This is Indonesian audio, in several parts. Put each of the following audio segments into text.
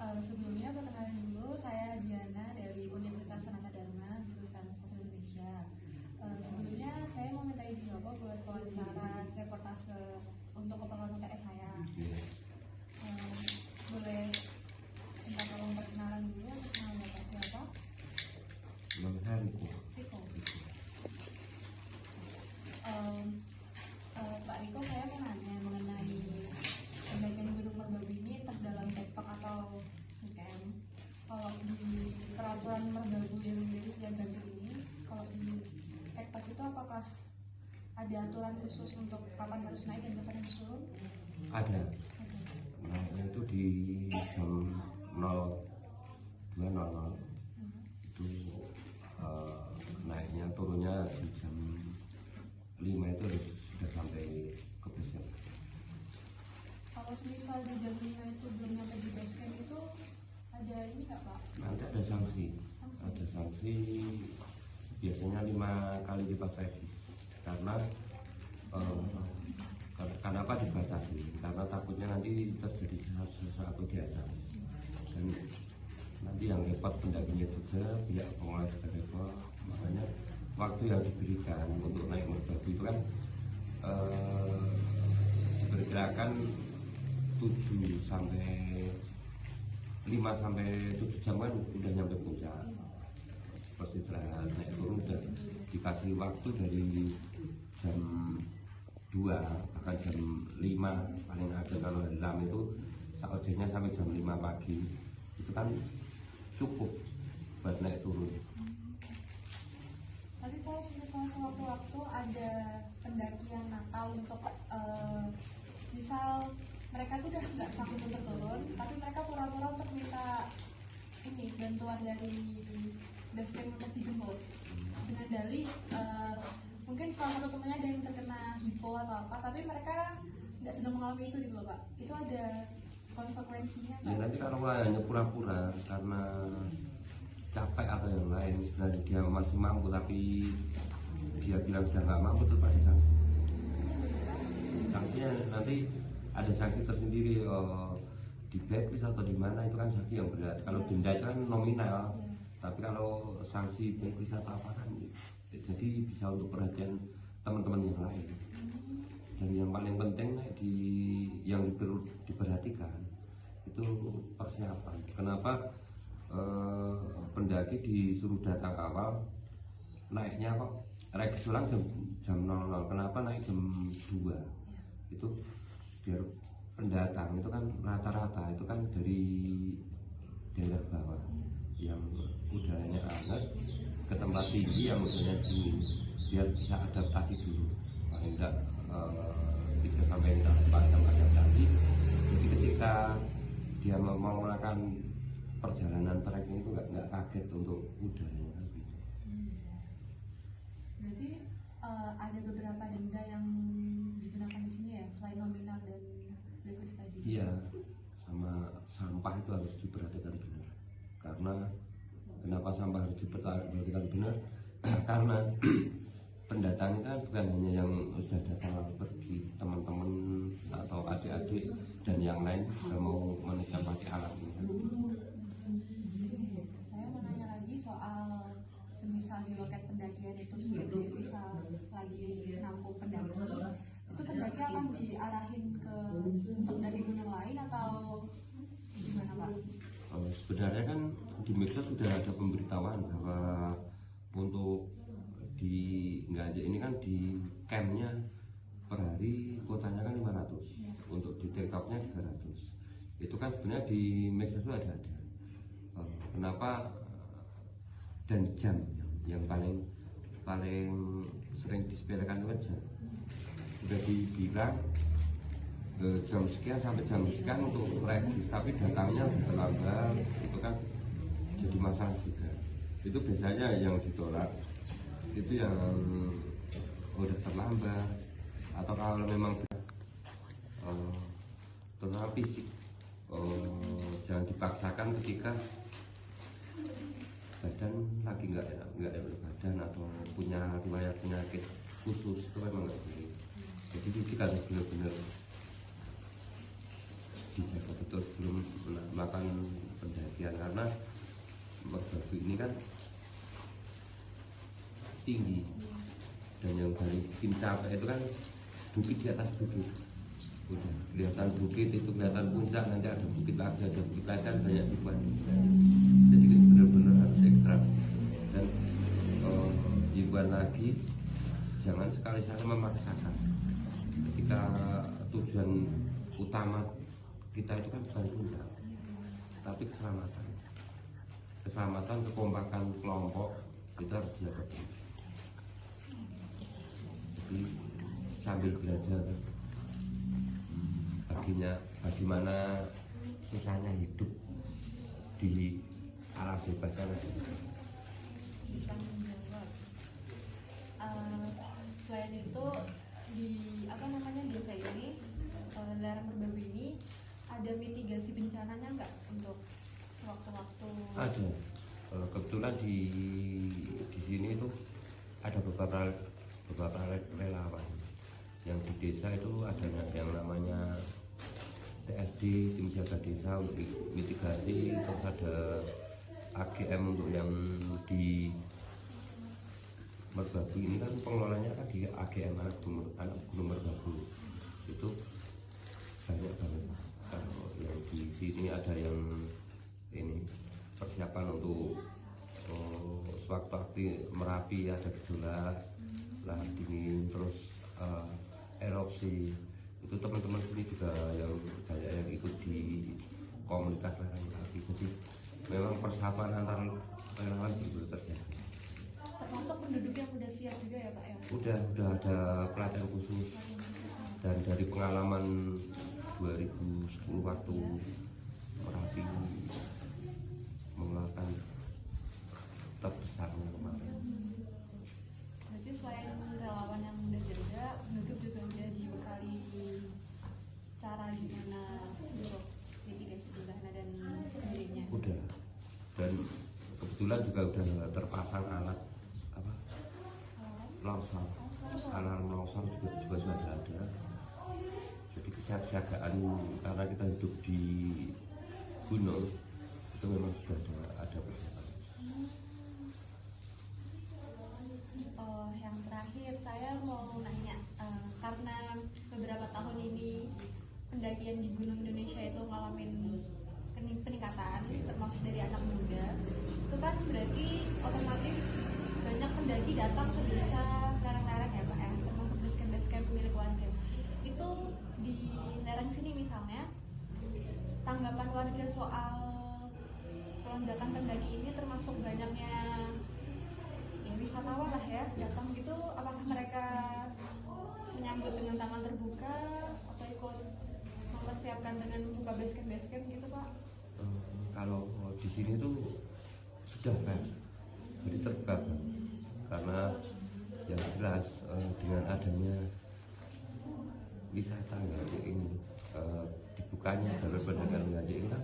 Sebelumnya perkenalkan dulu, saya Diana dari Universitas Sanata Dharma, jurusan Sastra Indonesia. Sebelumnya saya mau minta izin Bapak buat wawancara reportase untuk keperluan UTS saya. Boleh minta tolong perkenalan dulu, nama Bapak siapa? Nama saya Riko. Riko. Pak Riko, saya mau nanya mengenai pendakian Gunung Merbabu ini terdalam tektok atau UKM. Kalau di peraturan Merbabu yang dari Bantul ini, kalau di tektok itu apakah ada aturan khusus untuk kapan harus naik dan kapan harus turun? Ada. Naiknya itu di jam 02.00 itu naiknya turunnya di jam 5 itu sudah sampai ke base. Kalau misal di jam 5 itu belum nyampe di base camp itu ada ini nggak Pak? Nanti ada sanksi. Ada sanksi biasanya 5 kali lipat revis. Karena kenapa dibatasi? Karena takutnya nanti terjadi sesuatu di atas. Dan nanti yang repot pendakinya juga, pihak pengelola juga repot. Makanya waktu yang diberikan untuk naik Merbabu itu kan diperkirakan 5 sampai 7 jam kan udah nyampe puncak. Pas istirahat naik turun udah dikasih waktu dari jam 2 bahkan jam 5 paling ada. Kalau hari Lam itu saatnya sampai jam 5 pagi itu kan cukup buat naik turun. Tapi kalau misalnya sewaktu-waktu ada pendakian nakal untuk misal mereka tuh udah nggak sanggup untuk turun, tapi mereka pura-pura untuk minta ini bantuan dari base camp untuk dijemput dengan dalih mungkin salah satu temennya ada yang terkena hipo atau apa, tapi mereka nggak sedang mengalami itu gitu loh Pak. Itu ada konsekuensinya Pak? Ya nanti kalau hanya pura-pura karena capek atau yang lain, sebenarnya dia masih mampu tapi dia bilang sudah nggak mampu, tetap ada sanksi. Sanksinya nanti ada sanksi tersendiri di blacklist atau di mana, itu kan sanksi yang berat. Kalau denda itu kan nominal, tapi kalau sanksi blacklist atau apa kan jadi bisa untuk perhatian teman-teman yang lain. Dan yang paling penting yang perlu diperhatikan itu persiapan. Kenapa pendaki disuruh datang awal, naiknya kok registrasi ulang jam 00. Kenapa naik jam 2? Itu biar pendatang itu kan rata-rata itu kan dari daerah bawah yang udaranya hangat ke tempat tinggi yang udaranya dingin, biar bisa adaptasi dulu. Paling tidak 3 sampai 4 jam adaptasi. Jadi ketika dia mau melakukan perjalanan trekking itu nggak kaget untuk udaranya gitu. Berarti ada beberapa denda yang digunakan di sini ya, selain nominal dan blacklist tadi? Iya, sama sampah itu harus diperhatikan benar. Karena kenapa sampah harus diperhatikan benar? Karena pendatang itu kan bukan hanya yang sudah datang pergi, teman-teman atau adik-adik dan yang lain juga mau menunjukkan pakai alat ini. Saya mau nanya lagi soal semisal di loket pendakian itu sendiri bisa lagi nampung pendaki, itu pendaki akan diarahin ke untuk mendaki gunung lain atau gimana Pak? Sebenarnya kan di medsos sudah ada pemberitahuan bahwa untuk di Nganjuk ini kan di campnya per hari kuotanya kan 500, untuk di tiktoknya 300. Itu kan sebenarnya di medsos itu ada. Kenapa? Dan jam yang paling sering disepelekan itu kan jam. Sudah dibilang jam sekian sampai jam sekian untuk revis, tapi datangnya terlambat, itu kan jadi masalah juga. Itu biasanya yang ditolak itu yang udah terlambat, atau kalau memang terlalu fisik, jangan dipaksakan ketika badan lagi nggak enak badan atau punya riwayat penyakit khusus, itu memang nggak boleh. Jadi fisik harus benar-benar dijaga betul sebelum melakukan pendakian karena Merbabu ini kan tinggi, dan yang paling bikin capek itu kan bukit di atas bukit. Udah kelihatan bukit, itu kelihatan puncak, nanti ada bukit lagi, ada bukit lagi, kan banyak tipuan. Jadi benar-benar harus ekstra. Dan himbauan lagi, jangan sekali-sekali memaksakan. Ketika tujuan utama kita itu kan bukan puncak, tapi keselamatan, kekompakan kelompok kita harus jaga. Jadi sambil belajar bagaimana susahnya hidup di alam bebas sana. Selain itu di desa ini, lereng Merbabu ini ada mitigasi bencananya nggak untuk sewaktu-waktu? Ada. Kebetulan di sini itu ada beberapa relawan yang di desa itu ada yang namanya TSD, tim jaga desa untuk mitigasi, terus ada AGM untuk yang di Merbabu ini kan pengelolanya kan di AGM anak gunung Merbabu itu banyak banget. Kalau yang di sini ada yang ini persiapan untuk sewaktu-waktu Merapi ada gejolak lahar dingin, terus erupsi, itu teman-teman sini juga yang banyak yang ikut di komunitas lereng Merapi. Jadi memang persahabatan antar relawan itu terjadi. Termasuk penduduk yang sudah siap juga ya Pak ya? Udah ada pelatihan khusus, dan dari pengalaman 2010 waktu Merapi mengeluarkan terbesarnya kemarin. Berarti selain relawan yang udah jaga, penduduk juga udah dibekali cara gimana untuk mitigasi bencana dan sendirinya. Udah, dan kebetulan juga udah terpasang alat longsor, alarm longsor juga sudah ada. Jadi kesiapsiagaan karena kita hidup di gunung itu memang sudah ada persiapan. Yang terakhir saya mau nanya, karena beberapa tahun ini pendakian di gunung Indonesia itu ngalamin peningkatan, termasuk dari anak muda, itu kan berarti otomatis banyak pendaki datang ke desa lereng-lereng ya Pak ya, termasuk basecamp milik warga. Itu di lereng sini misalnya, tanggapan warga soal lonjakan pendaki ini termasuk banyaknya ya wisatawan lah ya datang gitu, apakah mereka menyambut dengan tangan terbuka atau ikut mempersiapkan dengan membuka basecamp gitu Pak? Kalau di sini tuh sudah kan, jadi terbuka karena yang jelas dengan adanya wisata Nganjuk ini, dibukanya jalur pendakian Nganjuk ini kan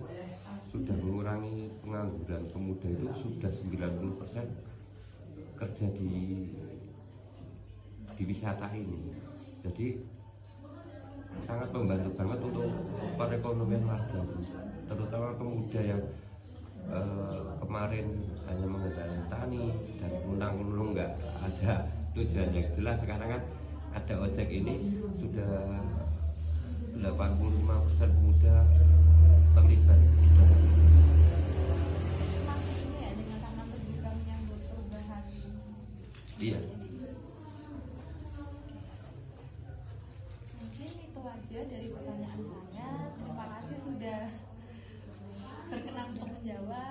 sudah mengurangi pengangguran pemuda itu sudah 90% kerja di wisata ini. Jadi sangat membantu banget untuk perekonomian warga, terutama pemuda yang kemarin hanya mengandalkan tani dan kunang-kunung, nggak ada tujuan yang jelas. Sekarang kan ada ojek ini sudah 85% pemuda terlibat. Maksudnya ya dengan tangan terbuka menyambut perubahan. Iya. Mungkin itu aja dari pertanyaan saya. Terima kasih sudah berkenan untuk menjawab.